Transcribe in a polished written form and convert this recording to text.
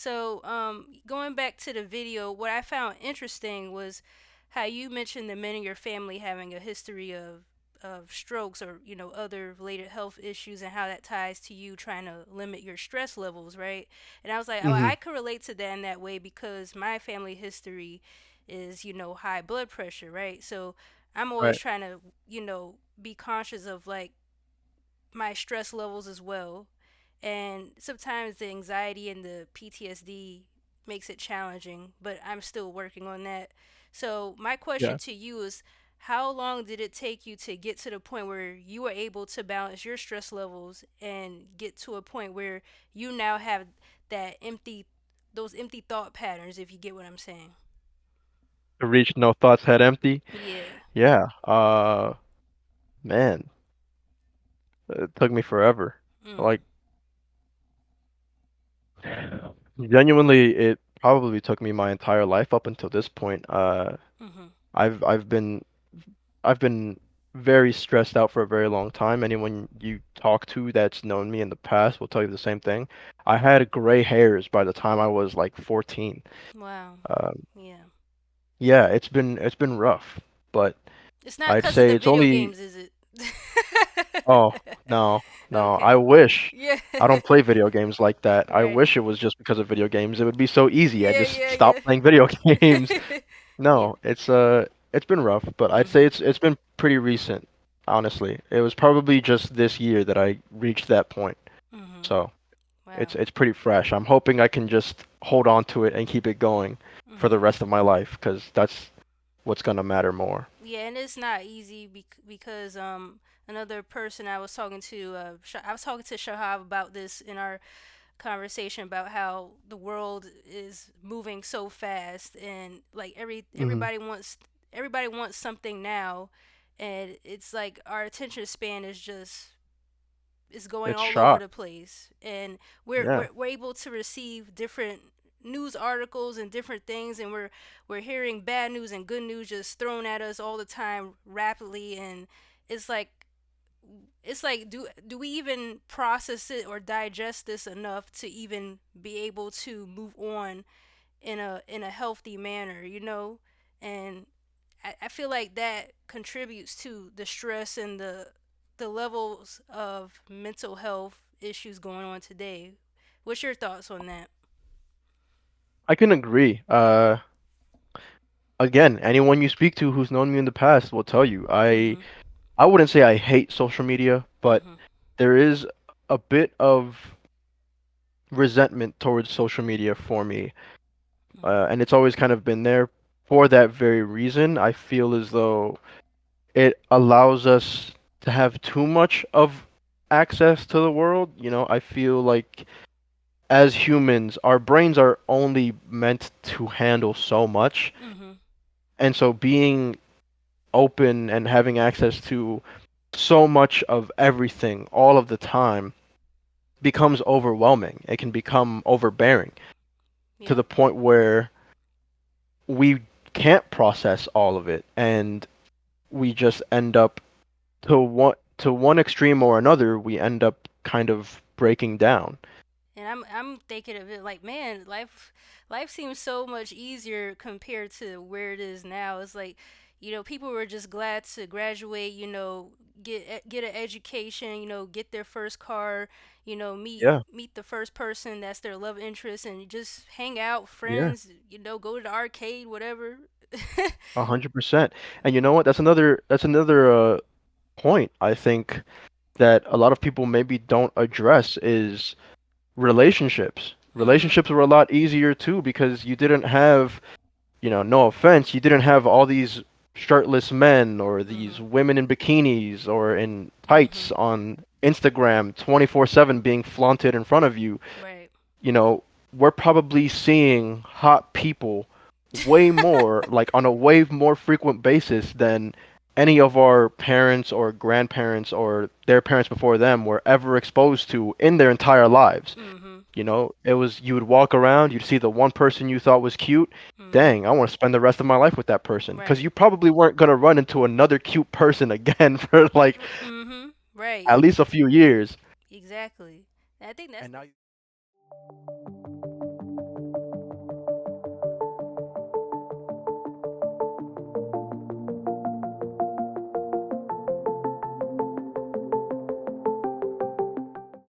So, going back to the video, what I found interesting was how you mentioned the men in your family having a history of strokes or other related health issues, and how that ties to you trying to limit your stress levels, right? And I was like, oh, Hmm. I could relate to that in that way because my family history is high blood pressure, right? So I'm always Right. trying to be conscious of like my stress levels as well. And sometimes the anxiety and the PTSD makes it challenging, but I'm still working on that. So, my question Yeah. to you is, how long did it take you to get to the point where you were able to balance your stress levels and get to a point where you now have that empty those empty thought patterns, if you get what I'm saying? To reach no thoughts head empty. Yeah. Yeah. Man, it took me forever. Mm. Like, genuinely, it probably took me my entire life up until this point. Mhm. I've I've been I've been very stressed out for a very long time. Anyone you talk to that's known me in the past will tell you the same thing. I had gray hairs by the time I was like 14. Wow. Um, Yeah. yeah, it's been rough, but It's not I'd because of say the it's video only games, is it? oh, no, no. I Okay. wish Yeah. I don't play video games like that. I Right. wish it was just because of video games. It would be so easy. I Yeah, just yeah, stop yeah. playing video games. Yeah. No, it's been rough, but I'd say Mhm. it's been pretty recent, honestly. It was probably just this year that I reached that point. Mhm. So, it's Wow. it's pretty fresh. I'm hoping I can just hold on to it and keep it going for the Mhm. rest of my life, because that's what's gonna matter more. Yeah, and it's not easy because another person I was talking to I was talking to Shahab about this in our conversation about how the world is moving so fast, and like Hmm. everybody wants something now, and it's like our attention span is going It's all over shot. the place, and we're, Yeah. we're we're able to receive different news articles and different things, and we're hearing bad news and good news just thrown at us all the time rapidly. And it's like do we even process it or digest this enough to even be able to move on in a healthy manner, and I feel like that contributes to the stress and the levels of mental health issues going on today. What's your thoughts on that? I can agree. Again, anyone you speak to who's known me in the past will tell you Mhm. I wouldn't say I hate social media, but Mhm. there is a bit of resentment towards social media for me. And it's always kind of been there for that very reason. I feel as though it allows us to have too much of access to the world. I feel like as humans, our brains are only meant to handle so much. Mhm. And so being open and having access to so much of everything all of the time becomes overwhelming. It can become overbearing to Yep. the point where we can't process all of it, and we just end up to one extreme or another. We end up kind of breaking down. And I'm thinking of it like, man, life seems so much easier compared to where it is now. It's like, people were just glad to graduate, get an education, get their first car, meet Yeah, meet the first person that's their love interest, and just hang out, yeah, friends, go to the arcade, whatever. 100%. And you know what? That's another point I think that a lot of people maybe don't address is relationships. Mhm. Relationships were a lot easier too because you didn't have, no offense, you didn't have all these shirtless men or these Mhm. women in bikinis or in tights Mhm. on Instagram 24/7 being flaunted in front of you. Right. You know, we're probably seeing hot people way more, like on a way more frequent basis than any of our parents or grandparents or their parents before them were ever exposed to in their entire lives. Mhm. It was you would walk around, you'd see the one person you thought was cute. Mhm. Dang, I want to spend the rest of my life with that person. Because Right. you probably weren't gonna run into another cute person again for like Mhm. Right. at least a few years. Exactly. I think that's And now